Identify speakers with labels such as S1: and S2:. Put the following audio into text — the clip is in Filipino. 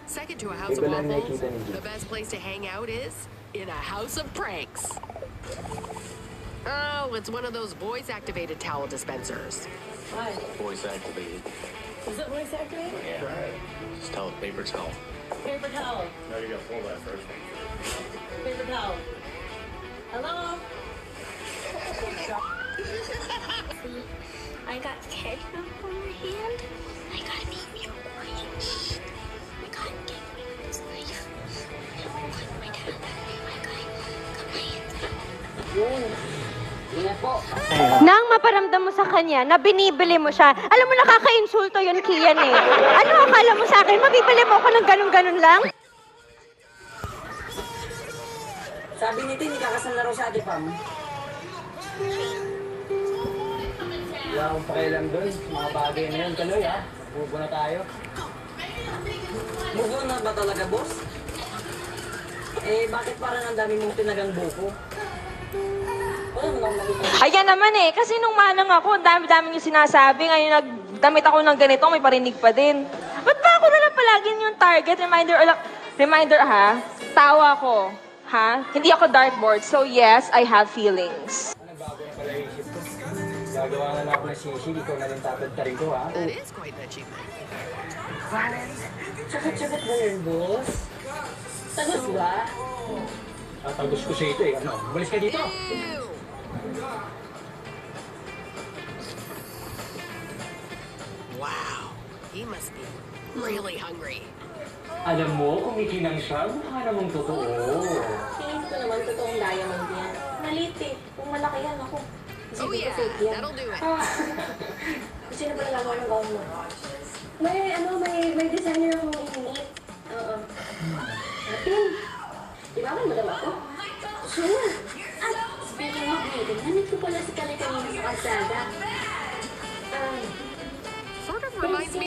S1: Second to a house of waffles, the best place to hang out is in a house of pranks. Oh, it's one of those voice-activated towel dispensers.
S2: Why?
S3: Voice activated.
S2: Is it voice activated?
S3: Yeah. Just tell it paper towel.
S2: Paper towel.
S3: No, you gotta pull that first one.
S2: Paper towel. Hello?
S4: I got ketchup on my hand. I got baby orange. I got this knife. My dad, I got my hands.
S5: Nang maparamdam mo sa kanya na binibili mo siya, alam mo nakaka-insulto yun, Kian eh. Ano akala mo sa akin? Mabibili mo ako ng ganun-ganun lang?
S2: Sabi nito, hindi kakasal na raw siya, di Pam?
S6: Wala akong pakialam doon. Mga bagay na yun, Kaloy ha. Magbubo na tayo.
S2: Move on na ba talaga, boss? Eh, bakit parang ang dami mong tinagang buko? Wala mo lang nakikita.
S5: Ayan naman eh, kasi nung manang ako, ang dami-dami yung sinasabi. Ngayon nagdamit ako ng ganito, may parinig pa din. Ba't ba ako nalang palagi yung target? Reminder ha, tawa ko. Ha? Hindi ako dartboard, so yes, I have feelings.
S6: Bago na pala yung isip ko. Gagawa na lang ako ng sisig, ikaw na rin tatagtarin ko ha.
S1: That is quite an achievement.
S2: Tsaka-tsaka ba yun, boss? Tagos ba?
S6: Tatagos ko sa ito eh. Ano, umalis ka dito.
S1: Ew. Wow, he must be really hungry.
S6: Alam mo, kumikinang siya, mukha namang totoo.
S2: Tingin ko naman totoong diamond yan. Maliit eh. Kung malaki yan, ako.
S1: Oh yeah, that'll do it.
S2: Gusto na pala gagawa ng gown mo? May designer akong init. Oo. Atin, di ba ako madama ko? Sure. At speaking of meeting, hanap ko pala si Kali kanina sa kalsada.
S1: Sort of reminds me